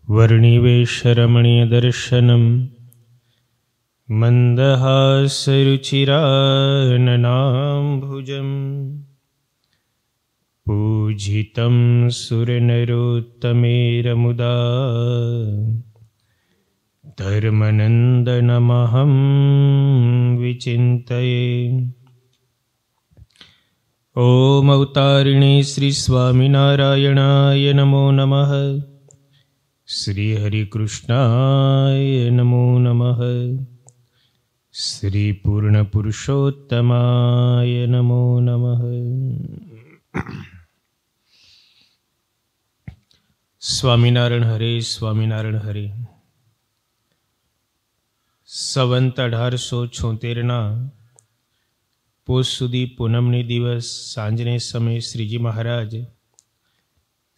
वर्णिवेशरमणीयदर्शनं मन्दहासरुचिराननाम्भुजम् पूजितं सुरनरोत्तमेरमुदा धर्मनन्दनमहं विचिन्तये। ओम अवतारिणे श्री स्वामिनारायणाय नमो नमः। श्री हरिकृष्णाय नमो नमः। श्री पूर्णपुरुषोत्तमाय नमो नमः। स्वामिनारायण हरे, स्वामिनारायण हरे। સંવંત 1876 પોષ સુધી પૂનમની દિવસ સાંજને સમયે શ્રીજી મહારાજ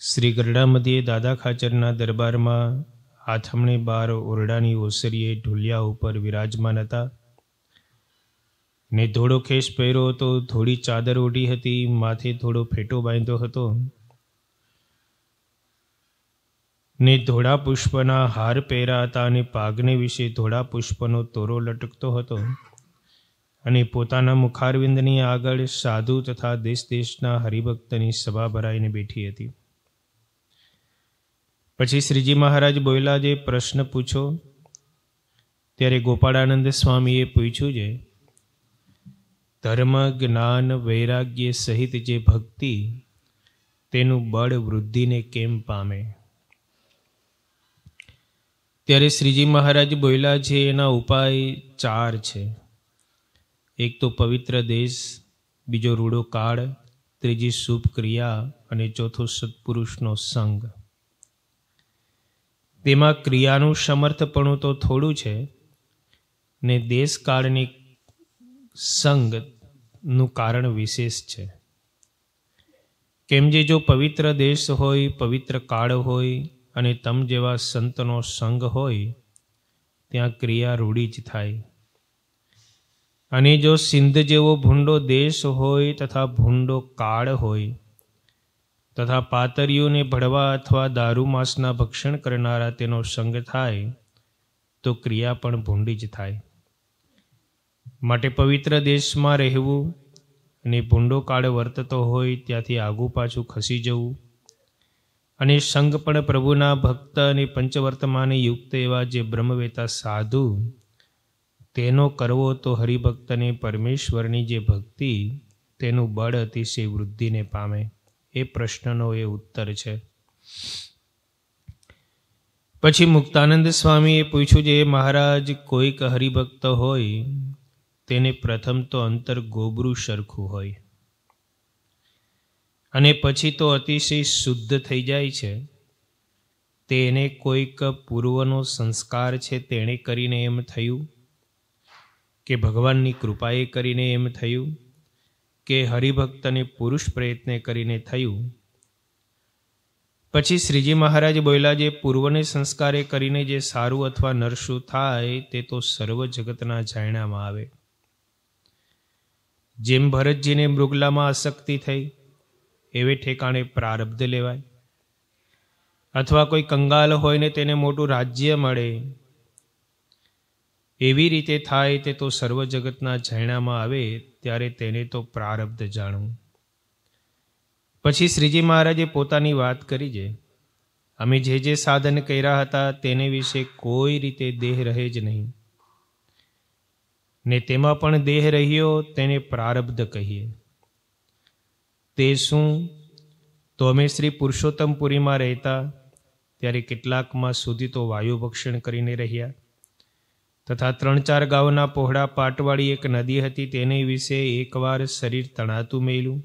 શ્રી ગરડા મધ્યે દાદા ખાચરના દરબારમાં આથમણે બાર ઓરડાની ઓસરીએ ઢોલિયા ઉપર વિરાજમાન હતા ને ધોળો ખેસ પહેર્યો હતો, થોડી ચાદર ઓઢી હતી, માથે થોડો ફેટો બાંધ્યો હતો ને ધોળા પુષ્પના હાર પહેર્યા હતા અને પાઘને વિશે ધોળા પુષ્પનો તોરો લટકતો હતો અને પોતાના મુખારવિંદની આગળ સાધુ તથા દેશ દેશના હરિભક્તની સભા ભરાઈને બેઠી હતી. પછી શ્રીજી મહારાજ બોલ્યા, જે પ્રશ્ન પૂછો. ત્યારે ગોપાળાનંદ સ્વામીએ પૂછ્યું છે, ધર્મ જ્ઞાન વૈરાગ્ય સહિત જે ભક્તિ તેનું બળ વૃદ્ધિને કેમ પામે? ત્યારે શ્રીજી મહારાજ બોલ્યા છે, એના ઉપાય 4 છે. એક તો પવિત્ર દેશ, બીજો રૂડો કાળ, ત્રીજી શુભ ક્રિયા અને ચોથો સત્પુરુષનો સંગ. તેમાં ક્રિયાનું સમર્થપણું તો થોડું છે ને દેશકાળની સંગનું કારણ વિશેષ છે. કેમ જે જો પવિત્ર દેશ હોય, પવિત્ર કાળ હોય અને તમ જેવા સંતનો સંગ હોય ત્યાં ક્રિયા રૂઢી જ થાય. અને જો સિંધ જેવો ભૂંડો દેશ હોય તથા ભૂંડો કાળ હોય તથા પાતરીઓને ભળવા અથવા દારૂ માંસના ભક્ષણ કરનારા તેનો સંગ થાય તો ક્રિયા પણ ભૂંડી જ થાય. માટે પવિત્ર દેશમાં રહેવું અને ભૂંડો કાળ વર્તતો હોય ત્યાંથી આગું પાછું ખસી જવું અને સંગ પણ પ્રભુના ભક્ત અને પંચવર્તમાને યુક્ત એવા જે બ્રહ્મવેતા સાધુ તેનો કરવો તો હરિભક્તને પરમેશ્વરની જે ભક્તિ તેનું બળ અતિશય વૃદ્ધિને પામે. એ પ્રશ્નનો એ ઉત્તર છે. પછી મુક્તાનંદ સ્વામીએ પૂછ્યું, જે મહારાજ કોઈક હરિભક્ત હોય તેને પ્રથમ તો અંતર ગોબરું સરખું હોય અને પછી તો અતિશય શુદ્ધ થઈ જાય છે. તેને કોઈક પૂર્વનો સંસ્કાર છે તેણે કરીને એમ થયું કે ભગવાનની કૃપાએ કરીને એમ થયું કે હરિભક્તને પુરુષ પ્રયત્ન કરીને થયું. પછી શ્રીજી મહારાજ બોલ્યા, જે પૂર્વને સંસ્કારે કરીને જે સારું અથવા નરશું થાય તે તો સર્વ જગતના જાણ્યામાં આવે. જેમ ભરતજીને મૃગલામાં આસક્તિ થઈ એવે ઠેકાણે પ્રારબ્ધ લેવાય, અથવા કોઈ કંગાલ હોય ને તેને મોટું રાજ્ય મળે એવી રીતે થાય તે તો સર્વ જગતના જાણ્યામાં આવે ત્યારે તેને તો પ્રારબ્ધ જાણવું. પછી શ્રીજી મહારાજે પોતાની વાત કરી છે, અમે જે સાધન કર્યા હતા તેને વિશે કોઈ રીતે દેહ રહે જ નહીં ને તેમાં પણ દેહ રહ્યો તેને પ્રારબ્ધ કહીએ. તે શું? તો અમે શ્રી પુરુષોત્તમપુરીમાં રહેતા ત્યારે કેટલાક માસ સુધી તો વાયુ ભક્ષણ કરીને રહ્યા તથા 3-4 ગાઉના પહોળા પાટવાળી એક નદી હતી તેને વિશે એકવાર શરીર તણાતું મેલું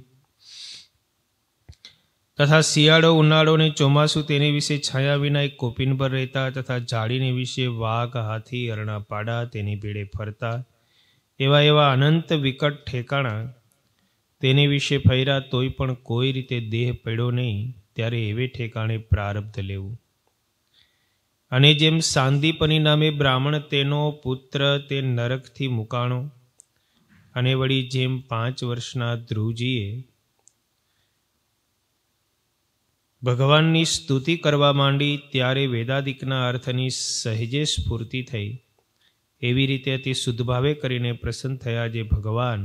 તથા શિયાળો ઉનાળો ને ચોમાસું તેને વિશે છાયા વિના એક કોપીન પર રહેતા તથા જાળીને વિશે વાઘ હાથી અરણા પાડા તેની ભેળે ફરતા એવા અનંત વિકટ ઠેકાણા તેને વિશે ફર્યા તોય પણ કોઈ રીતે દેહ પડ્યો નહીં ત્યારે એવે ઠેકાણે પ્રારબ્ધ લેવું. અને જેમ સાંદીપની નામે બ્રાહ્મણ તેનો પુત્ર તે નરકથી મુકાણો અને વળી જેમ 5 વર્ષના ધ્રુવજીએ ભગવાનની સ્તુતિ કરવા માંડી ત્યારે વેદાદિકના અર્થની સહેજે સ્ફૂર્તિ થઈ. એવી રીતે અતિ શુદ્ધ ભાવે કરીને પ્રસન્ન થયા જે ભગવાન,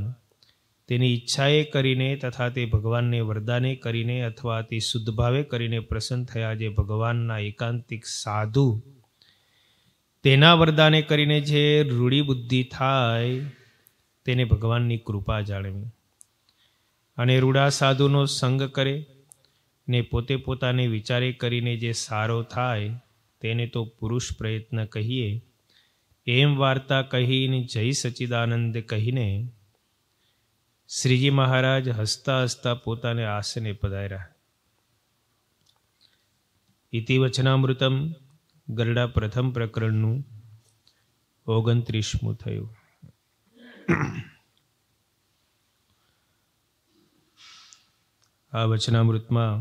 તેની ઈચ્છાએ કરીને તથા તે ભગવાનને વરદાને કરીને અથવા અતિ શુદ્ધ ભાવે કરીને પ્રસન્ન થયા જે ભગવાનના એકાંતિક સાધુ, તેના વરદાને કરીને જે રૂઢી બુદ્ધિ થાય તેને ભગવાનની કૃપા જાણવી. અને રૂડા સાધુનો સંગ કરે ને પોતે પોતાને વિચારે કરીને જે સારો થાય તેને તો પુરુષ પ્રયત્ન કહીએ. એમ વાર્તા કહીને જય સચ્ચિદાનંદ કહીને શ્રીજી મહારાજ હસતા હસતા પોતાને આસને પધાર્યા. ઇતિ વચનામૃતમ ગરડા પ્રથમ પ્રકરણનું 29મું થયું. આ વચનામૃતમાં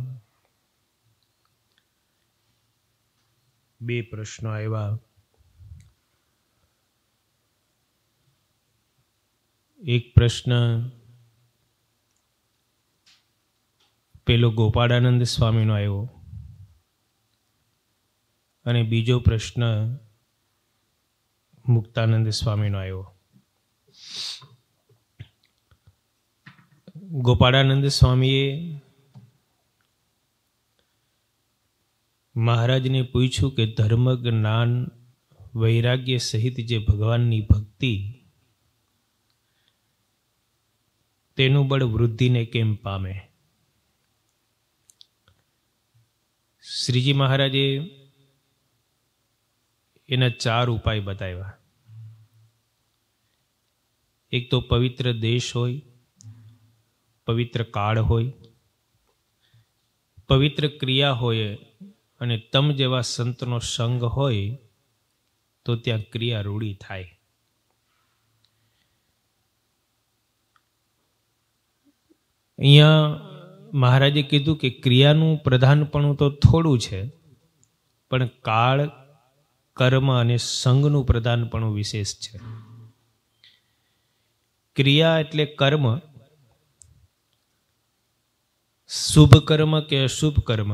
2 પ્રશ્નો આવ્યા. એક પ્રશ્ન પેલો ગોપાળાનંદ સ્વામીનો આવ્યો અને બીજો પ્રશ્ન મુક્તાનંદ સ્વામીનો આવ્યો. ગોપાળાનંદ સ્વામીએ મહારાજને પૂછ્યું કે ધર્મ, જ્ઞાન, વૈરાગ્ય સહિત જે ભગવાનની ભક્તિ, તેનું બળ વૃદ્ધિને કેમ પામે? શ્રીજી મહારાજે એના 4 ઉપાય બતાવ્યા. એક તો પવિત્ર દેશ હોય, પવિત્ર કાળ હોય, પવિત્ર ક્રિયા હોય અને તમ જેવા સંતનો સંગ હોય તો ત્યાં ક્રિયા રૂઢી થાય. અહીંયા મહારાજે કીધું કે ક્રિયાનું પ્રધાનપણું તો થોડું છે, પણ કાળ, કર્મ અને સંગનું પ્રધાનપણું વિશેષ છે. ક્રિયા એટલે કર્મ, શુભ કર્મ કે અશુભ કર્મ,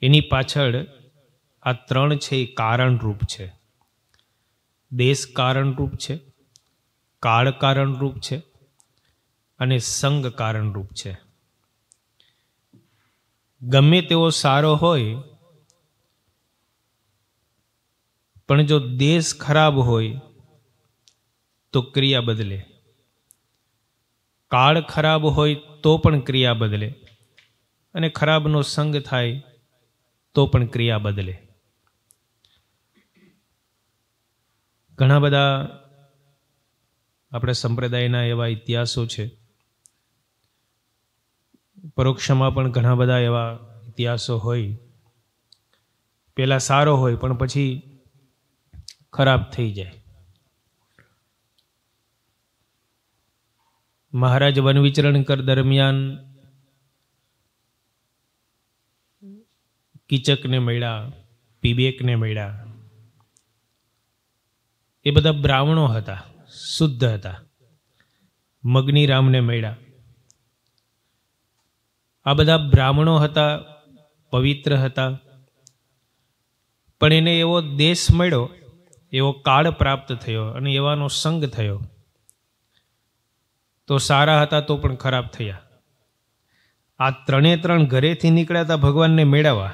એની પાછળ આ 3 છે એ કારણરૂપ છે. દેશ કારણરૂપ છે, કાળ કારણરૂપ છે અને સંગ કારણરૂપ છે. ગમે તેવો સારો હોય પણ જો દેશ ખરાબ હોય તો ક્રિયા બદલે, કાળ ખરાબ હોય તો પણ ક્રિયા બદલે અને ખરાબનો સંગ થાય તો પણ ક્રિયા બદલે. ઘણા બધા આપણા સંપ્રદાયના એવા ઇતિહાસો છે, પરોક્ષમાં પણ ઘણા બધા એવા ઇતિહાસો હોય. પેલા સારો હોય પણ પછી ખરાબ થઈ જાય. મહારાજ વન વિચરણ કર દરમિયાન કીચકને મળ્યા, પીબેકને મળ્યા. એ બધા બ્રાહ્મણો હતા, શુદ્ધ હતા. મગનીરામને મળ્યા. આ બધા બ્રાહ્મણો હતા, પવિત્ર હતા, પણ એને એવો દેશ મળ્યો, એવો કાળ પ્રાપ્ત થયો અને એવાનો સંગ થયો તો સારા હતા તો પણ ખરાબ થયા. આ 3 ઘરેથી નીકળ્યા હતા ભગવાનને મેળવવા,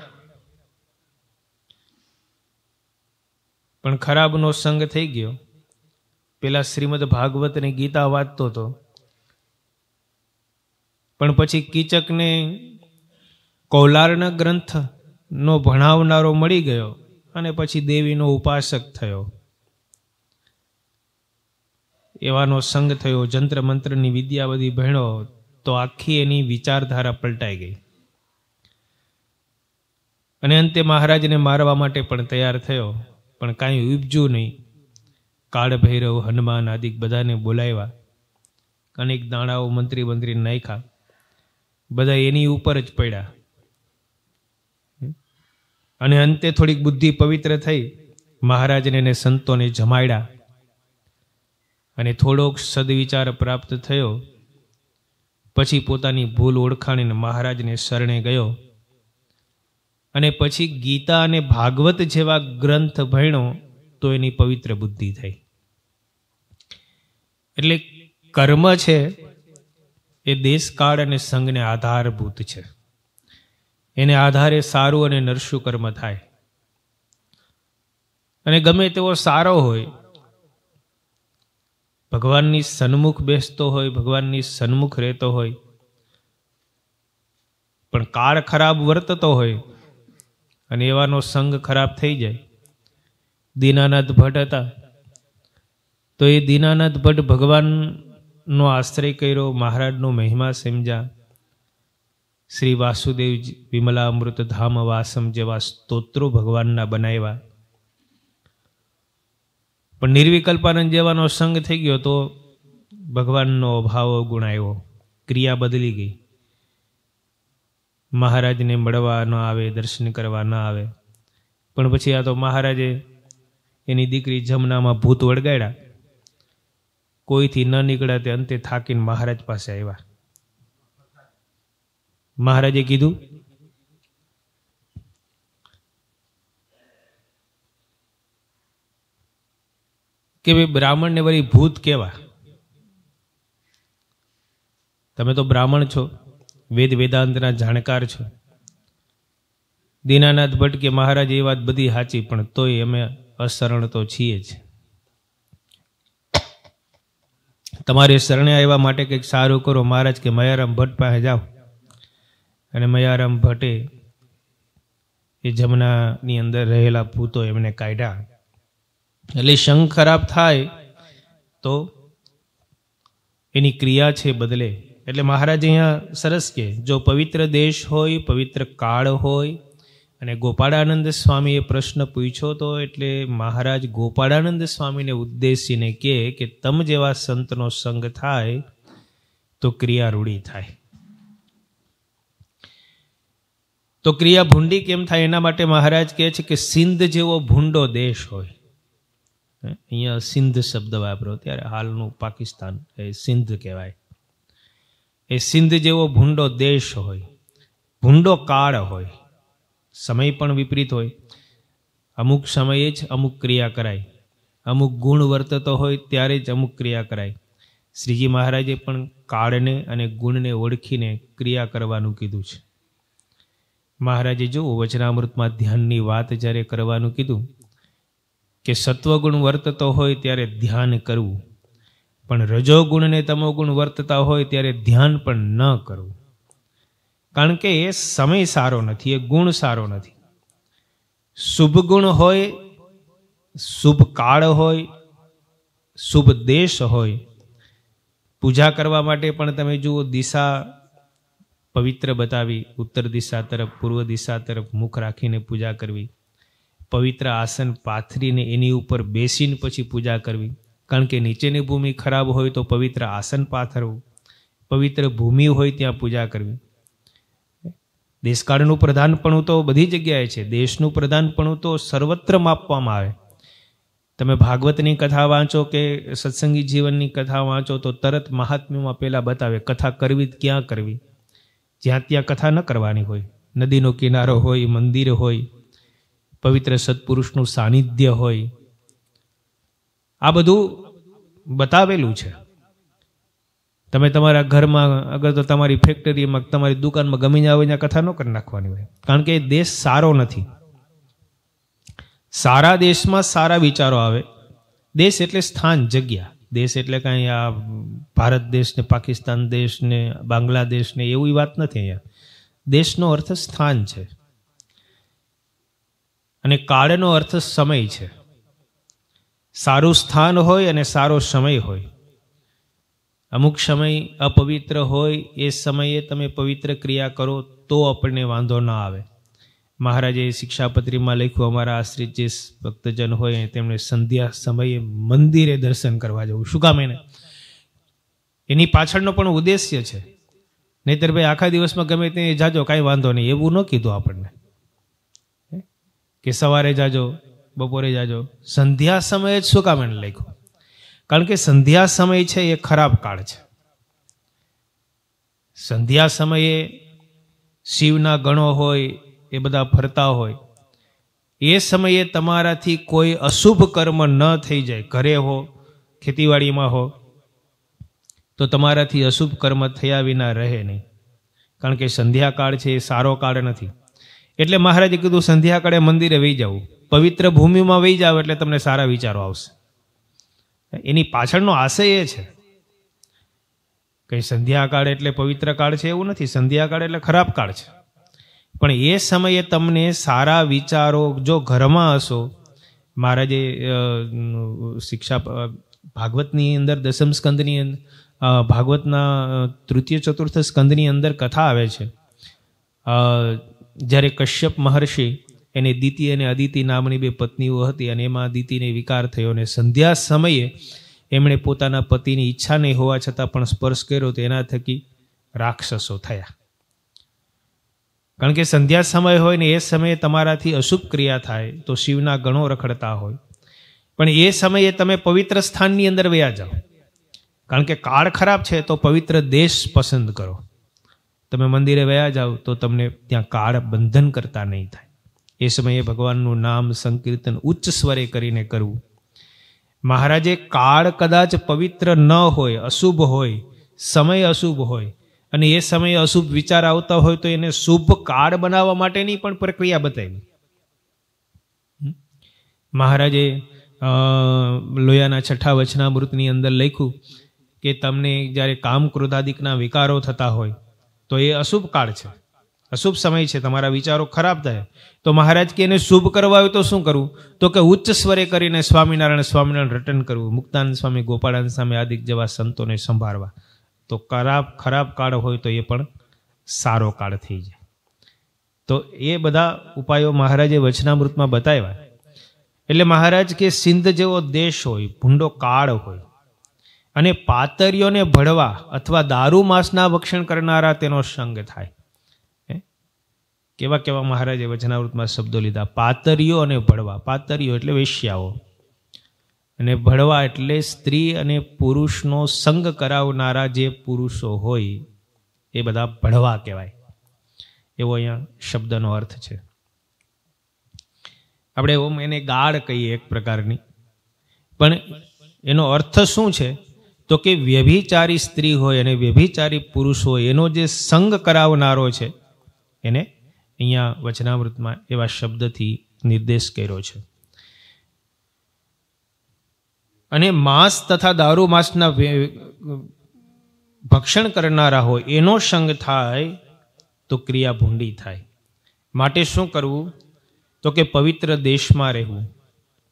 પણ ખરાબનો સંગ થઈ ગયો. પેલા શ્રીમદ ભાગવત અને ગીતા વાંચતો હતો, પણ પછી કીચકને કૌલારના ગ્રંથનો ભણાવનારો મળી ગયો અને પછી દેવીનો ઉપાસક થયો. એવાનો સંગ થયો, જંત્ર મંત્રની વિદ્યા બધી ભણ્યો તો આખી એની વિચારધારા પલટાઈ ગઈ અને અંતે મહારાજને મારવા માટે પણ તૈયાર થયો, પણ કાંઈ ઉપજ્યું નહીં. કાળ ભૈરવ, હનુમાન આદિક બધાને બોલાવ્યા, અનેક દાણાઓ મંત્રી નાખ્યા, બધા એની ઉપર જ પડ્યા અને અંતે થોડીક બુદ્ધિ પવિત્ર થઈ. મહારાજને એને સંતોને જમાડ્યા અને થોડોક સદવિચાર પ્રાપ્ત થયો. પછી પોતાની ભૂલ ઓળખાણીને મહારાજને શરણે ગયો અને પછી ગીતા અને ભાગવત જેવા ગ્રંથ ભણ્યો તો એની પવિત્ર બુદ્ધિ થઈ. એટલે કર્મ છે એ દેશકાળ અને સંઘને આધારભૂત છે. એને આધારે સારું અને નરસું કર્મ થાય. અને ગમે તેવો સારો હોય, ભગવાનની સન્મુખ બેસતો હોય, ભગવાનની સન્મુખ રહેતો હોય, પણ કાળ ખરાબ વર્તતો હોય અને એવાનો સંગ ખરાબ થઈ જાય. દીનાનાથ ભટ્ટ હતા, તો એ દીનાનાથ ભટ્ટ ભગવાનનો આશ્રય કર્યો, મહારાજનો મહિમા સમજ્યા, શ્રી વાસુદેવ વિમલા અમૃત ધામ વાસમ જેવા સ્તોત્રો ભગવાનના બનાવ્યા. પણ નિર્વિકલ્પાનંદ જેવાનો સંગ થઈ ગયો તો ભગવાનનો અભાવ ગુણ આવ્યો, ક્રિયા બદલી ગઈ. મહારાજને મળવા ન આવે, દર્શન કરવા ન આવે. પણ પછી આ તો મહારાજે એની દીકરી જમનામાં ભૂત વળગાડ્યા, કોઈથી ન નીકળ્યા, તે અંતે થાકીને મહારાજ પાસે આવ્યા. મહારાજે કીધું કે ભાઈ બ્રાહ્મણને વળી ભૂત કેવા? તમે તો બ્રાહ્મણ છો, વેદ વેદાંતના જાણકાર છો. દીનાનાથ ભટ્ટ કે મહારાજ એ વાત બધી સાચી, પણ તોય અમે અશરણ તો છીએ જ. તમારે શરણે આવ્યા માટે કંઈક સારું કરો. મહારાજ કે મયારામ ભટ્ટ પાસે જાઓ. અને મયારામ ભટ્ટે એ જમનાની અંદર રહેલા ભૂતો એમને કાઢ્યા. એટલે સંગ ખરાબ થાય તો એની ક્રિયા છે બદલે. એટલે મહારાજ અહીંયા સરસ કે જો પવિત્ર દેશ હોય, પવિત્ર કાળ હોય, અને ગોપાળાનંદ સ્વામીએ પ્રશ્ન પૂછ્યો તો એટલે મહારાજ ગોપાળાનંદ સ્વામીને ઉદ્દેશીને કહે કે તમ જેવા સંતનો સંગ થાય તો ક્રિયા રૂઢી થાય. તો ક્રિયા ભૂંડી કેમ થાય એના માટે મહારાજ કહે છે કે સિંધ જેવો ભૂંડો દેશ હોય. અહીંયા સિંધ શબ્દ વાપરો, ત્યારે હાલનું પાકિસ્તાન એ સિંધ કહેવાય. એ સિંધ જેવો ભૂંડો દેશ હોય, ભૂંડો કાળ હોય, સમય પણ વિપરીત હોય. અમુક સમયે જ અમુક ક્રિયા કરાય, અમુક ગુણ વર્તતો હોય ત્યારે જ અમુક ક્રિયા કરાય. શ્રીજી મહારાજે પણ કાળને અને ગુણને ઓળખીને ક્રિયા કરવાનું કીધું છે. મહારાજે જો વચનામૃતમાં ધ્યાનની વાત જ્યારે કરવાનું કીધું કે સત્વગુણ વર્તતો હોય ત્યારે ધ્યાન કરવું, પણ રજોગુણ ને તમોગુણ વર્તતા હોય ત્યારે ધ્યાન પણ ન કરવું. કારણ કે એ સમય સારો નથી, એ ગુણ સારો નથી. શુભ ગુણ હોય, શુભ કાળ હોય, શુભ દેશ હોય. પૂજા કરવા માટે પણ તમે જુઓ, દિશા પવિત્ર બતાવી, ઉત્તર દિશા તરફ, પૂર્વ દિશા તરફ મુખ રાખીને પૂજા કરવી, પવિત્ર આસન પાથરીને એની ઉપર બેસીને પછી પૂજા કરવી. કારણ કે નીચેની ભૂમિ ખરાબ હોય તો પવિત્ર આસન પાથરવું, પવિત્ર ભૂમિ હોય ત્યાં પૂજા કરવી. દેશકાળનું પ્રધાનપણું તો બધી જગ્યાએ છે, દેશનું પ્રધાનપણું તો સર્વત્ર માપવામાં આવે. તમે ભાગવતની કથા વાંચો કે સત્સંગી જીવનની કથા વાંચો તો તરત મહાત્મ્યમાં પહેલાં બતાવે કથા કરવી ક્યાં કરવી. જ્યાં ત્યાં કથા ન કરવાની હોય. નદીનો કિનારો હોય, મંદિર હોય, પવિત્ર સત્પુરુષનું સાનિધ્ય હોય, આ બધું બતાવેલું છે. તમે તમારા ઘરમાં અગર તો તમારી ફેક્ટરીમાં, તમારી દુકાનમાં ગમી જાવ ત્યાં કથા ન કરી નાખવાની હોય. કારણ કે એ દેશ સારો નથી. સારા દેશમાં સારા વિચારો આવે. દેશ એટલે સ્થાન, જગ્યા. દેશ એટલે કાંઈ આ ભારત દેશ ને પાકિસ્તાન દેશ ને બાંગ્લાદેશ ને એવી વાત નથી. અહીંયા દેશનો અર્થ સ્થાન છે અને કાળનો અર્થ સમય છે. સારું સ્થાન હોય અને સારો સમય હોય. અમુક સમય અપવિત્ર હોય, એ સમયે તમે પવિત્ર ક્રિયા કરો તો આપણને વાંધો ના આવે. મહારાજે શિક્ષાપત્રીમાં લખ્યું, અમારા આશ્રિત જે ભક્તજન હોય તેમણે સંધ્યા સમયે મંદિરે દર્શન કરવા જવું. શું કામ? એની પાછળનો પણ ઉદ્દેશ્ય છે. નહીતર ભાઈ આખા દિવસમાં ગમે તે જાજો, કાંઈ વાંધો નહીં, એવું ન કીધું આપણને કે સવારે જાજો, બપોરે જાજો. સંધ્યા સમયે જ શું કામ એને લખ્યું? કારણ કે સંધ્યા સમય છે એ ખરાબ કાળ છે. સંધ્યા સમયે શિવના ગણો હોય, એ બધા ફરતા હોય, એ સમયે તમારાથી કોઈ અશુભ કર્મ ન થઈ જાય, ઘરે હો ખેતીવાડીમાં હો તો તમારાથી અશુભ કર્મ થયા વિના રહે નહીં. કારણ કે સંધ્યાકાળ છે એ સારો કાળ નથી. એટલે મહારાજે કીધું સંધ્યાકાળે મંદિરે વહી જવું, પવિત્ર ભૂમિમાં વહી જાવ એટલે તમને સારા વિચારો આવશે. એની પાછળનો આશય એ છે, કંઈ સંધ્યાકાળ એટલે પવિત્ર કાળ છે એવું નથી, સંધ્યાકાળ એટલે ખરાબ કાળ છે. પણ એ સમયે તમને સારા વિચારો જો ઘરમાં હશો, મહારાજે શિક્ષા ભાગવતની અંદર દસમ સ્કંદની ભાગવતના તૃતીય ચતુર્થ સ્કંદની અંદર કથા આવે છે, જ્યારે કશ્યપ મહર્ષિ એને દિતિ અને અદિતિ નામની બે પત્નીઓ હતી અને એમાં દિતિને વિકાર થયો અને સંધ્યા સમયે એમણે પોતાના પતિની ઈચ્છા નહીં હોવા છતાં પણ સ્પર્શ કર્યો તો એના થકી રાક્ષસો થયા. કારણ કે સંધ્યા સમય હોય ને એ સમયે તમારાથી અશુભ ક્રિયા થાય તો શિવના ગણો રખડતા હોય. પણ એ સમયે તમે પવિત્ર સ્થાનની અંદર વયા જાઓ, કારણ કે કાળ ખરાબ છે તો પવિત્ર દેશ પસંદ કરો. તમે મંદિરે વયા જાઓ તો તમને ત્યાં કાળ બંધન કરતા નહીં થાય. એ સમયે ભગવાનનું નામ સંકીર્તન ઉચ્ચ સ્વરે કરીને કરવું. મહારાજે કાળ કદાચ પવિત્ર ન હોય, અશુભ હોય, સમય અશુભ હોય અને એ સમયે અશુભ વિચાર આવતા હોય તો એને શુભ કાળ બનાવવા માટેની પણ પ્રક્રિયા બતાવી. મહારાજે લોયાના છઠ્ઠા વચનામૃતની અંદર લખ્યું કે તમને જ્યારે કામ ક્રોધાદિકના વિકારો થતા હોય તો એ અશુભ કાળ છે, અશુભ સમય છે, તમારા વિચારો ખરાબ થાય. તો મહારાજ કે એને શુભ કરવા હોય તો શું કરવું? તો કે ઉચ્ચ સ્વરે કરીને સ્વામિનારાયણ સ્વામિનારાયણ રટન કરવું, મુક્તાનંદ સ્વામી ગોપાળાનંદ સ્વામી આદિક જેવા સંતોને સંભાળવા. તો ખરાબ કાળ હોય તો એ પણ સારો કાળ થઈ જાય. તો એ બધા ઉપાયો મહારાજે વચનામૃતમાં બતાવ્યા. એટલે મહારાજ કે સિંધ જેવો દેશ હોય, ભૂંડો કાળ હોય અને પાતરીઓને ભળવા અથવા દારૂ માંસના ભક્ષણ કરનારા તેનો સંગ થાય. કેવા કેવા મહારાજે વચનામૃતમાં શબ્દો લીધા, પાતરીઓ અને ભળવા. પાતરીઓ એટલે વેશ્યાઓ અને ભળવા એટલે સ્ત્રી અને પુરુષનો સંગ કરાવનારા જે પુરુષો હોય એ બધા ભળવા કહેવાય. એવો અહીંયા શબ્દનો અર્થ છે. આપણે ઓમ એને ગાળ કહીએ એક પ્રકારની, પણ એનો અર્થ શું છે? તો કે વ્યભિચારી સ્ત્રી હોય અને વ્યભિચારી પુરુષ હોય એનો જે સંગ કરાવનારો છે એને અહીંયા વચનામૃતમાં એવા શબ્દથી નિર્દેશ કર્યો છે. અને માંસ તથા દારૂ માંસના ભક્ષણ કરનારા હોય એનો સંગ થાય તો ક્રિયા ભૂંડી થાય. માટે શું કરવું? તો કે પવિત્ર દેશમાં રહેવું,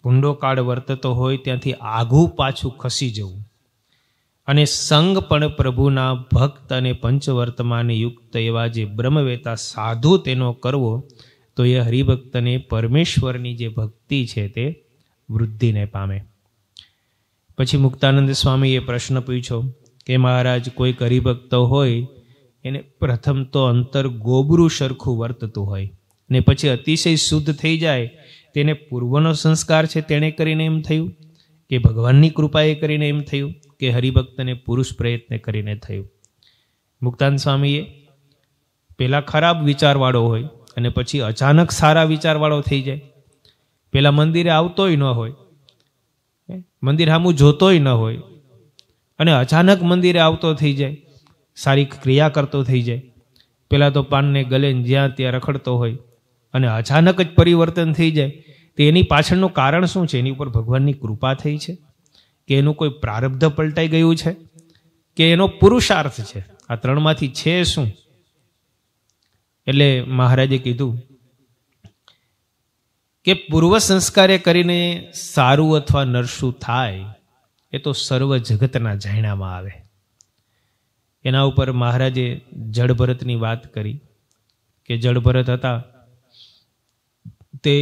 ભૂંડો કાળ વર્તતો હોય ત્યાંથી આઘું પાછું ખસી જવું અને સંગ પણ પ્રભુના ભક્ત અને પંચવર્તમાન યુક્ત એવા જે બ્રહ્મવેતા સાધુ તેનો કરવો તો એ હરિભક્તને પરમેશ્વરની જે ભક્તિ છે તે વૃદ્ધિને પામે. પછી મુક્તાનંદ સ્વામીએ પ્રશ્ન પૂછ્યો કે મહારાજ કોઈક હરિભક્ત હોય એને પ્રથમ તો અંતર ગોબરું સરખું વર્તતું હોય ને પછી અતિશય શુદ્ધ થઈ જાય, તેને પૂર્વનો સંસ્કાર છે તેણે કરીને એમ થયું કે ભગવાનની કૃપાએ કરીને એમ થયું કે હરિભક્તને પુરુષ પ્રયત્ન કરીને થયું? મુક્તાનંદ સ્વામીએ પહેલાં ખરાબ વિચારવાળો હોય અને પછી અચાનક સારા વિચારવાળો થઈ જાય. પહેલાં મંદિરે આવતોય ન હોય, મંદિર સામું જોતોય ન હોય અને અચાનક મંદિરે આવતો થઈ જાય, સારી ક્રિયા કરતો થઈ જાય. પહેલાં તો પાનને ગલે જ્યાં ત્યાં રખડતો હોય અને અચાનક જ પરિવર્તન થઈ જાય. તો એની પાછળનું કારણ શું છે? એની ઉપર ભગવાનની કૃપા થઈ છે કે એનું કોઈ પ્રારબ્ધ પલટાઈ ગયું છે કે એનો પુરુષાર્થ છે? આ ત્રણમાંથી છે શું? એટલે મહારાજે કીધું કે પૂર્વ સંસ્કારે કરીને સારું અથવા નરસું થાય એ તો સર્વ જગતના જાણ્યામાં આવે. એના ઉપર મહારાજે જળભરતની વાત કરી કે જળભરત હતા તે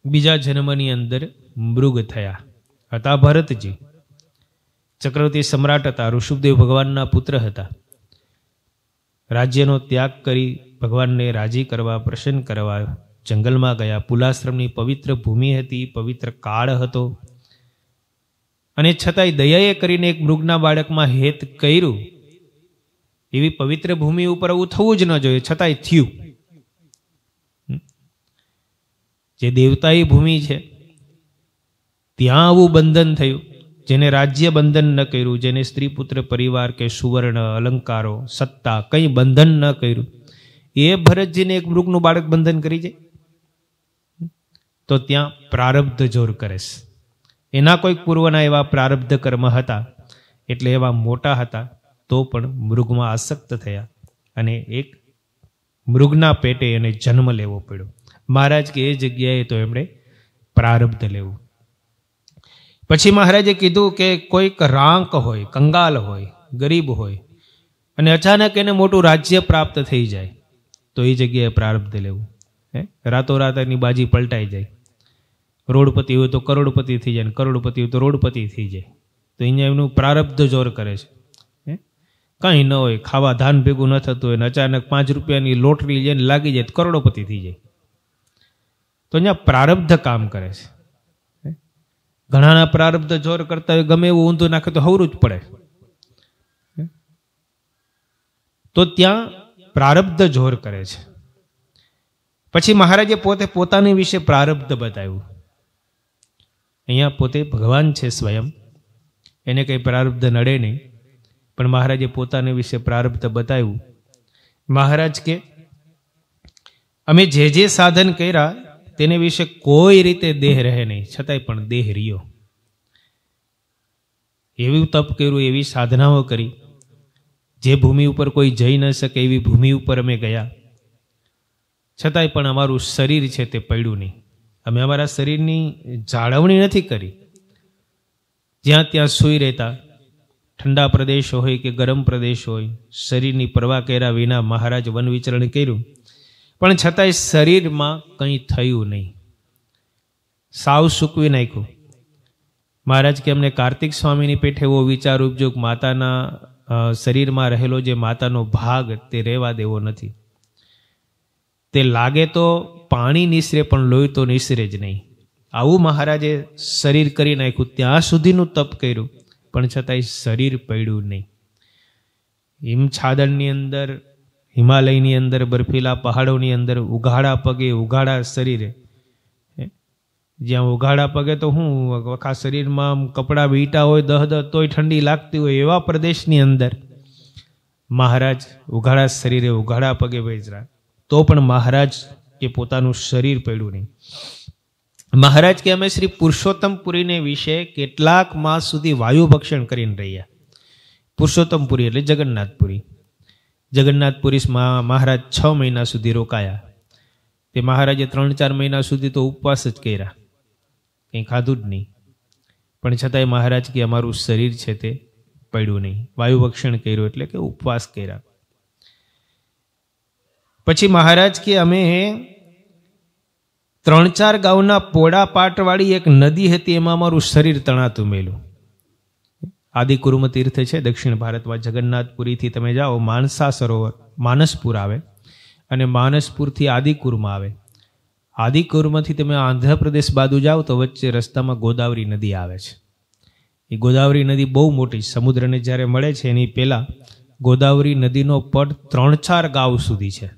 બીજા જન્મની અંદર મૃગ થયા હતા. ભરતજી ચક્રવર્તી સમ્રાટ હતા, ઋષભદેવ ભગવાનના પુત્ર હતા. રાજ્યનો ત્યાગ કરી ભગવાનને રાજી કરવા, પ્રસન્ન કરવા જંગલમાં ગયા. પુલાશ્રમની પવિત્ર ભૂમિ હતી, પવિત્ર કાળ હતો અને છતાંય દયાએ કરીને એક મૃગના બાળકમાં હેત કર્યું. એવી પવિત્ર ભૂમિ ઉપર આવું થવું જ ન જોઈએ, છતાંય થયું. જે દેવતાઈ ભૂમિ છે ત્યાં આવું બંધન થયું, જેને રાજ્ય બંધન ન કર્યું, જેને સ્ત્રી પુત્ર પરિવાર કે સુવર્ણ અલંકારો સત્તા કંઈ બંધન ન કર્યું, એ ભરતજીને એક મૃગનું બાળક બંધન કરી જાય તો ત્યાં પ્રારબ્ધ જોર કરે છે. એના કોઈક પૂર્વના એવા પ્રારબ્ધ કર્મ હતા એટલે એવા મોટા હતા તો પણ મૃગમાં આસક્ત થયા અને એક મૃગના પેટે એને જન્મ લેવો પડ્યો. મહારાજ કે એ જગ્યાએ તો એમણે પ્રારબ્ધ લેવું. પછી મહારાજે કીધું કે કોઈક રાંક હોય, કંગાલ હોય, ગરીબ હોય અને અચાનક એને મોટું રાજ્ય પ્રાપ્ત થઈ જાય તો એ જગ્યાએ પ્રારબ્ધ લેવું. રાતોરાત એની બાજી પલટાઈ જાય, રોડપતિ હોય તો કરોડપતિ થઈ જાય, કરોડપતિ હોય તો રોડપતિ થઈ જાય, તો અહીંયા એમનું પ્રારબ્ધ જોર કરે છે. કંઈ ન હોય, ખાવા ધાન ભેગું ન થતું હોય ને અચાનક 5 રૂપિયાની લોટરી લઈને લાગી જાય તો કરોડપતિ થઈ જાય. તો અહીંયા પ્રારબ્ધ કામ કરે છે. ઘણાના પ્રારબ્ધ જોર કરતા હોય, ગમે એવું ઊંધું નાખે તો હવરું જ પડે. તો ત્યાં પ્રારબ્ધ જોર કરે છે. પછી મહારાજે પોતે પોતાની વિશે પ્રારબ્ધ બતાવ્યું. અહીંયા પોતે ભગવાન છે સ્વયં, એને કંઈ પ્રારબ્ધ નડે નહીં, પણ મહારાજે પોતાની વિશે પ્રારબ્ધ બતાવ્યું. મહારાજ કે અમે જે જે સાધન કર્યા તેને વિશે કોઈ રીતે દેહ રહે નહીં, છતાંય પણ દેહ રહ્યો. એવું તપ કર્યું, એવી સાધનાઓ કરી, જે ભૂમિ ઉપર કોઈ જઈ ન શકે એવી ભૂમિ ઉપર અમે ગયા, છતાંય પણ અમારું શરીર છે તે પડ્યું નહીં. અમે અમારા શરીરની જાળવણી નથી કરી. જ્યાં ત્યાં સૂઈ રહેતા, ઠંડા પ્રદેશ હોય કે ગરમ પ્રદેશ હોય, શરીરની પરવા કર્યા વિના મહારાજ વન વિચરણ કર્યું, પણ છતાંય શરીરમાં કંઈ થયું નહીં, સાવ સૂકવી નાખ્યું. મહારાજ કે અમને કાર્તિક સ્વામીની પેઠે એવો વિચાર ઉપજો કે માતાના શરીરમાં રહેલો જે માતાનો ભાગ તે રહેવા દેવો નથી. તે લાગે તો પાણી નિસરે પણ લોહી તો નિસરે જ નહીં. આવું મહારાજે શરીર કરી નાખ્યું. ત્યાં સુધીનું તપ કર્યું પણ છતાંય શરીર પડ્યું નહીં. હિમછાદણની અંદર, હિમાલયની અંદર, બર્ફીલા પહાડોની અંદર ઉઘાડા પગે, ઉઘાડા શરીરે, જ્યાં ઉઘાડા પગે તો હું આખા શરીરમાં કપડાં વીંટા હોય, દહ તોય ઠંડી લાગતી હોય, એવા પ્રદેશની અંદર મહારાજ ઉઘાડા શરીરે ઉઘાડા પગે બેસરા, તો પણ મહારાજ કે પોતાનું શરીર પડ્યું નહીં. મહારાજ કે અમે શ્રી પુરુષોત્તમપુરીને વિશે કેટલાક માસ સુધી વાયુ ભક્ષણ કરીને રહ્યા. પુરુષોત્તમપુરી એટલે જગન્નાથપુરી. જગન્નાથપુરીમાં મહારાજ 6 મહિના સુધી રોકાયા. તે મહારાજે 3-4 મહિના સુધી તો ઉપવાસ જ કર્યા, કંઈ ખાધું જ નહીં. પણ છતાંય મહારાજ કે અમારું શરીર છે તે પડ્યું નહીં. વાયુ ભક્ષણ કર્યું એટલે કે ઉપવાસ કર્યા. પછી મહારાજ કે અમે 3-4 ગાઉના પોડા પાટવાળી એક નદી હતી, એમાં અમારું શરીર તણાતું મેલું. આદિકુર્મ તીર્થ છે દક્ષિણ ભારતમાં. જગન્નાથપુરીથી તમે જાઓ, માનસા સરોવર માનસપુર આવે અને માનસપુરથી આદિકુર્મ આવે. આદિકુર્મથી તમે આંધ્રપ્રદેશ બાજુ જાઓ તો વચ્ચે રસ્તામાં ગોદાવરી નદી આવે છે. એ ગોદાવરી નદી બહુ મોટી, સમુદ્રને જ્યારે મળે છે એની પહેલાં ગોદાવરી નદીનો પડ 3-4 ગાંવ સુધી છે.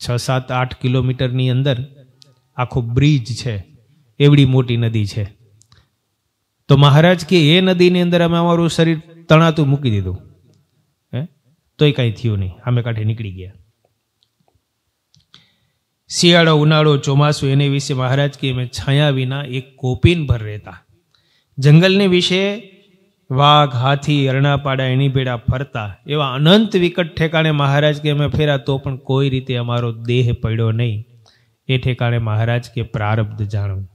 6-7-8 કિલોમીટરની અંદર આખો બ્રિજ છે, એવડી મોટી નદી છે. તો મહારાજ કે એ નદીની અંદર અમે અમારું શરીર તણાતું મૂકી દીધું, તોય કાંઈ થયું નહીં, અમે કાંઠે નીકળી ગયા. શિયાળો, ઉનાળો, ચોમાસું એને વિશે મહારાજ કે અમે છાયા વિના એક કોપીન ભર રહેતા. જંગલને વિશે વાઘ, હાથી, અરણાપાડા એની ભેડા ફરતા, એવા અનંત વિકટ ઠેકાણે મહારાજ કે અમે ફેરા, તો પણ કોઈ રીતે અમારો દેહ પડ્યો નહીં. એ ઠેકાણે મહારાજ કે પ્રારબ્ધ જાણવું.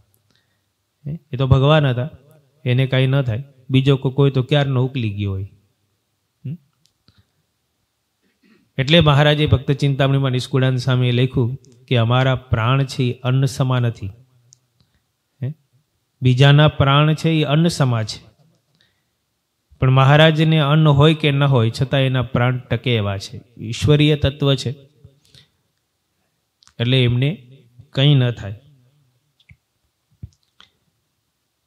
એ તો ભગવાન હતા, એને કાંઈ ન થાય. બીજો કોઈ તો ક્યારનો ઉકલી ગયો હોય. એટલે મહારાજે ભક્ત ચિંતામણીમાં નિષ્કુળાનંદ સ્વામીએ લખ્યું કે અમારા પ્રાણ છે એ અન્ન સમા નથી. બીજાના પ્રાણ છે એ અન્ન સમા છે, પણ મહારાજને અન્ન હોય કે ન હોય છતાં એના પ્રાણ ટકે એવા છે. ઈશ્વરીય તત્વ છે એટલે એમને કંઈ ન થાય.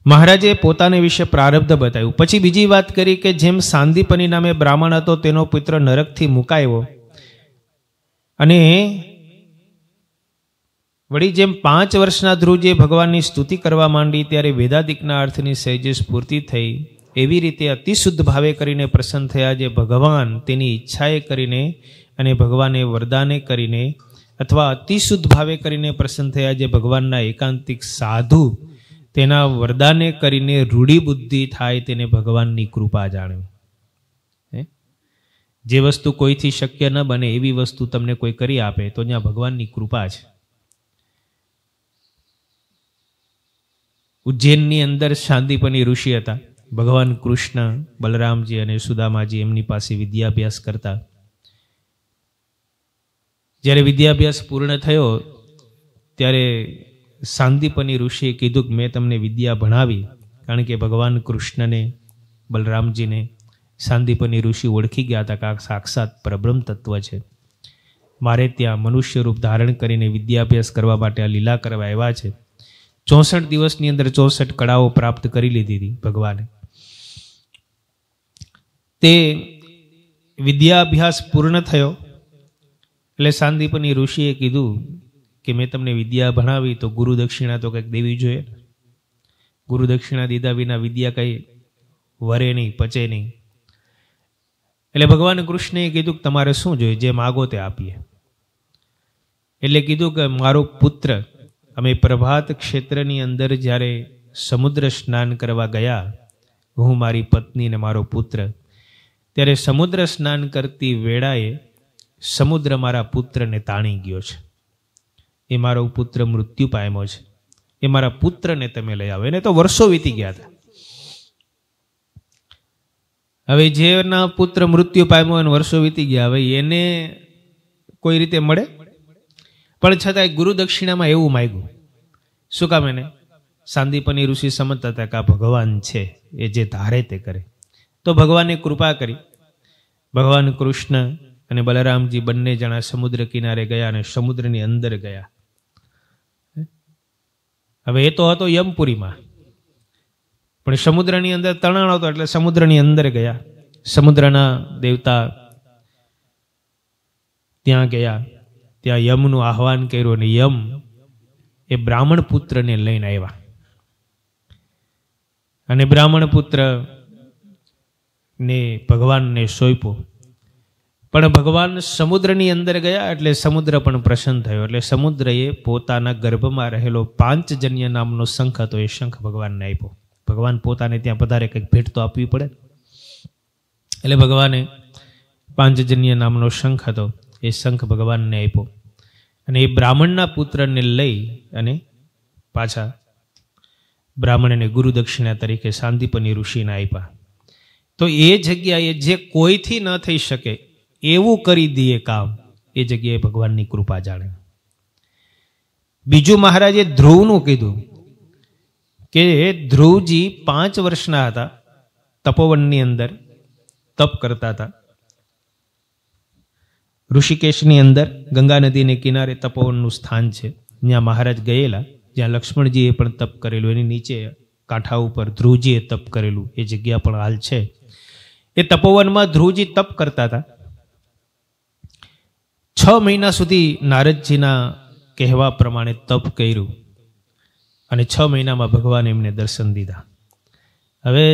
મહારાજે પોતાને વિશે પ્રારબ્ધ બતાવ્યું. પછી બીજી વાત કરી કે જેમ સાંદીપની નામે બ્રાહ્મણ હતો, તેનો પુત્ર નરકથી મુકાયો અને વળી જેમ 5 વર્ષના ધ્રુવજીએ ભગવાનની સ્તુતિ કરવા માંડી ત્યારે વેદાદિકના અર્થની સહેજે સ્ફૂર્તિ થઈ, એવી રીતે અતિશુદ્ધ ભાવે કરીને પ્રસન્ન થયા જે ભગવાન તેની ઈચ્છાએ કરીને અને ભગવાને વરદાને કરીને અથવા અતિશુદ્ધ ભાવે કરીને પ્રસન્ન થયા જે ભગવાનના એકાંતિક સાધુ તેના વરદાને કરીને રૂઢી બુદ્ધિ થાય તેને ભગવાનની કૃપા જાણવી. જે વસ્તુ કોઈથી શક્ય ન બને એવી વસ્તુ તમને કોઈ કરી આપે તો ત્યાં ભગવાનની કૃપા છે. ઉજ્જૈનની અંદર શાંતિપની ઋષિ હતા. ભગવાન કૃષ્ણ, બલરામજી અને સુદામાજી એમની પાસે વિદ્યાભ્યાસ કરતા. જ્યારે વિદ્યાભ્યાસ પૂર્ણ થયો ત્યારે શાંતિપની ઋષિએ કીધું કે મેં તમને વિદ્યા ભણાવી, કારણ કે ભગવાન કૃષ્ણને, બલરામજીને શાંતિપની ઋષિ ઓળખી ગયા હતા કે આ સાક્ષાત પરબ્રહ્મ તત્વ છે. મારે ત્યાં મનુષ્ય રૂપ ધારણ કરીને વિદ્યાભ્યાસ કરવા માટે આ લીલા કરવા આવ્યા છે. 64 દિવસની અંદર 64 કળાઓ પ્રાપ્ત કરી લીધી હતી ભગવાને. તે વિદ્યાભ્યાસ પૂર્ણ થયો એટલે શાંતિપની ઋષિએ કીધું કે મેં તમને વિદ્યા ભણાવી તો ગુરુ દક્ષિણા તો કંઈક દેવી જોઈએ. ગુરુ દક્ષિણા દીધા વિના વિદ્યા કંઈ વરે નહીં, પચે નહીં. એટલે ભગવાન કૃષ્ણએ કીધું કે તમારે શું જોઈએ, જે માગો તે આપીએ. એટલે કીધું કે મારો પુત્ર, અમે પ્રભાત ક્ષેત્રની અંદર જ્યારે સમુદ્ર સ્નાન કરવા ગયા, હું, મારી પત્ની ને મારો પુત્ર, ત્યારે સમુદ્ર સ્નાન કરતી વેળાએ સમુદ્ર મારા પુત્રને તાણી ગયો છે. એ મારો પુત્ર મૃત્યુ પામ્યો છે. એ મારા પુત્રને તમે લઈ આવો. એને તો વર્ષો વીતી ગયા હતા. હવે જેના પુત્ર મૃત્યુ પામ્યો અને વર્ષો વીતી ગયા, હવે એને કોઈ રીતે મળે? પણ છતાંય ગુરુ દક્ષિણામાં એવું માગ્યું. શું કામ? એને શાંતિપની ઋષિ સમજતા હતા કે આ ભગવાન છે, એ જે ધારે તે કરે. તો ભગવાને કૃપા કરી. ભગવાન કૃષ્ણ અને બલરામજી બંને જણા સમુદ્ર કિનારે ગયા અને સમુદ્રની અંદર ગયા. હવે એ તો હતો યમપુરીમાં, પણ સમુદ્રની અંદર તણાણ હતો એટલે સમુદ્રની અંદર ગયા. સમુદ્રના દેવતા ત્યાં ગયા. ત્યાં યમનું આહવાન કર્યું અને યમ એ બ્રાહ્મણ પુત્રને લઈને આવ્યા. અને બ્રાહ્મણ પુત્ર ને ભગવાનને સોંપ્યો. પણ ભગવાન સમુદ્રની અંદર ગયા એટલે સમુદ્ર પણ પ્રસન્ન થયો. એટલે સમુદ્રએ પોતાના ગર્ભમાં રહેલો પાંચજન્ય નામનો શંખ હતો, એ શંખ ભગવાનને આપ્યો. ભગવાન પોતાને ત્યાં પધારે કંઈક ભેટ તો આપવી પડે. એટલે ભગવાને પાંચજન્ય નામનો શંખ હતો, એ શંખ ભગવાનને આપ્યો. અને એ બ્રાહ્મણના પુત્રને લઈ અને પાછા બ્રાહ્મણને ગુરુ દક્ષિણા તરીકે શાંતિપની ઋષિને આપ્યા. તો એ જગ્યાએ જે કોઈથી ન થઈ શકે એવું કરી દઈએ કામ, એ જગ્યાએ ભગવાનની કૃપા જાણે. બીજું મહારાજે ધ્રુવનું કીધું કે ધ્રુવજી 5 વર્ષના હતા, તપોવનની અંદર તપ કરતા હતા. ઋષિકેશની અંદર ગંગા નદીને કિનારે તપોવનનું સ્થાન છે. ત્યાં મહારાજ ગયેલા, જ્યાં લક્ષ્મણજીએ પણ તપ કરેલું, એની નીચે કાંઠા ઉપર ધ્રુવજીએ તપ કરેલું, એ જગ્યા પણ હાલ છે. એ તપોવનમાં ધ્રુવજી તપ કરતા હતા. 6 મહિના સુધી નારદજીના કહેવા પ્રમાણે તપ કર્યું અને 6 મહિનામાં ભગવાને એમને દર્શન દીધા. હવે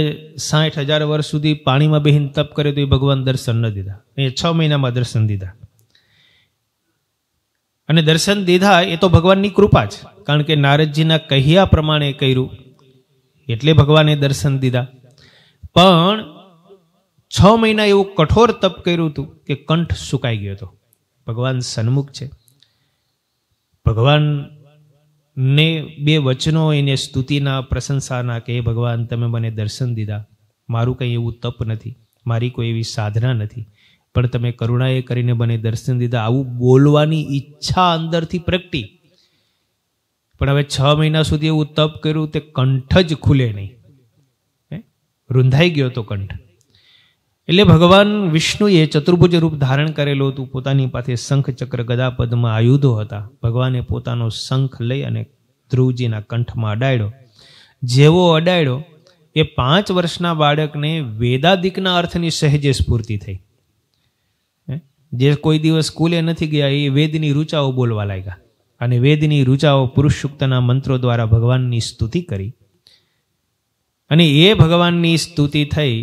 60,000 વર્ષ સુધી પાણીમાં બેહીને તપ કરે તો એ ભગવાન દર્શન ન દીધા. એ 6 મહિનામાં દર્શન દીધા. અને દર્શન દીધા એ તો ભગવાનની કૃપા છે, કારણ કે નારદજીના કહ્યા પ્રમાણે કર્યું એટલે ભગવાને દર્શન દીધા. પણ 6 મહિના એવું કઠોર તપ કર્યું હતું કે કંઠ સુકાઈ ગયો હતો. ભગવાન સન્મુખ છે. ભગવાનને 2 વચનો એને સ્તુતિના, પ્રશંસાના કે હે ભગવાન તમે મને દર્શન દીધા, મારું કંઈ એવું તપ નથી, મારી કોઈ એવી સાધના નથી, પણ તમે કરુણાએ કરીને મને દર્શન દીધા. આવું બોલવાની ઈચ્છા અંદરથી પ્રગટી. પણ હવે 6 મહિના સુધી એવું તપ કર્યું તે કંઠ જ ખુલે નહીં, રૂંધાઈ ગયો તો કંઠ. એટલે ભગવાન વિષ્ણુએ ચતુર્ભુજ રૂપ ધારણ કરેલું હતું. પોતાની પાસે શંખ, ચક્ર, ગદા, પદ્મ આયુધો હતા. ભગવાને પોતાનો શંખ લઈ અને ધ્રુવજીના કંઠમાં અડાડ્યો. જેવો અડાડ્યો એ 5 વર્ષના બાળકને વેદાદિકના અર્થની સહેજે સ્ફૂર્તિ થઈ. જે કોઈ દિવસ સ્કૂલે નથી ગયા એ વેદની રૂચાઓ બોલવા લાગ્યા. અને વેદની ઋચાઓ પુરુષ સૂક્તના મંત્રો દ્વારા ભગવાનની સ્તુતિ કરી. અને એ ભગવાનની સ્તુતિ થઈ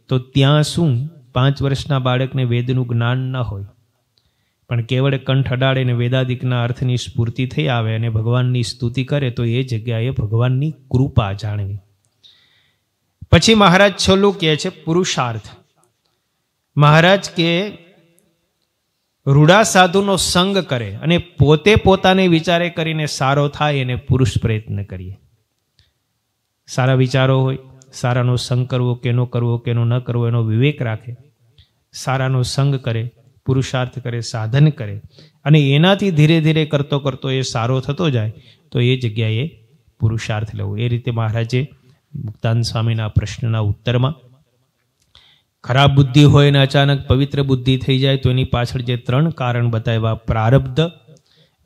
તો ત્યાં શું 5 વર્ષના બાળકને વેદનું જ્ઞાન ન હોય, પણ કેવળ કંઠ અડાડે ને વેદાદિકના અર્થની સ્ફૂર્તિ થઈ આવે અને ભગવાનની સ્તુતિ કરે તો એ જગ્યાએ ભગવાનની કૃપા જાણવી. પછી મહારાજ છેલ્લું કહે છે પુરુષાર્થ. મહારાજ કે રૂડા સાધુનો સંગ કરે અને પોતે પોતાને વિચારે કરીને સારો થાય એને પુરુષ પ્રયત્ન કરીએ. સારા વિચારો હોય, સારાનો સંગ કરવો કેનો કરવો કેનો ન કરવો એનો વિવેક રાખે, સારાનો સંગ કરે, પુરુષાર્થ કરે, સાધન કરે અને એનાથી ધીરે ધીરે કરતો કરતો એ સારો થતો જાય તો એ જગ્યાએ પુરુષાર્થ લેવો. એ રીતે મહારાજે મુક્તાનંદ સ્વામીના પ્રશ્નના ઉત્તરમાં ખરાબ બુદ્ધિ હોય અને અચાનક પવિત્ર બુદ્ધિ થઈ જાય તો એની પાછળ જે 3 કારણ બતાવ્યા, પ્રારબ્ધ,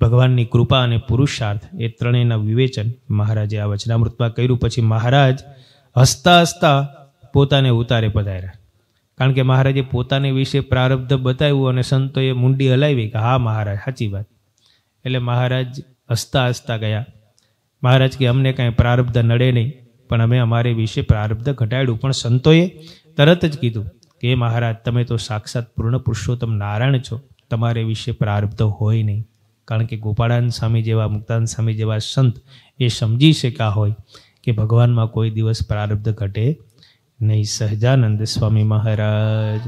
ભગવાનની કૃપા અને પુરુષાર્થ, એ ત્રણેયના વિવેચન મહારાજે આ વચનામૃતમાં કર્યું. પછી મહારાજ હસતા હસતા પોતાને ઉતારે પધાર્યા. કારણ કે મહારાજે પોતાને વિશે પ્રારબ્ધ બતાવ્યું અને સંતોએ મુંડી હલાવી કે હા મહારાજ સાચી વાત. એટલે મહારાજ હસતા હસતા ગયા. મહારાજ કે અમને કાંઈ પ્રારબ્ધ નડે નહીં, પણ અમે અમારે વિશે પ્રારબ્ધ ઘટાડ્યું. પણ સંતોએ તરત જ કીધું કે મહારાજ તમે તો સાક્ષાત પૂર્ણ પુરુષોત્તમ નારાયણ છો, તમારે વિશે પ્રારબ્ધ હોય નહીં. કારણ કે ગોપાળાનંદ સ્વામી જેવા, મુક્તાનંદ સ્વામી જેવા સંત એ સમજી શક્યા હોય કે ભગવાનમાં કોઈ દિવસ પ્રારબ્ધ ઘટે નહીં. સહજાનંદ સ્વામી મહારાજ.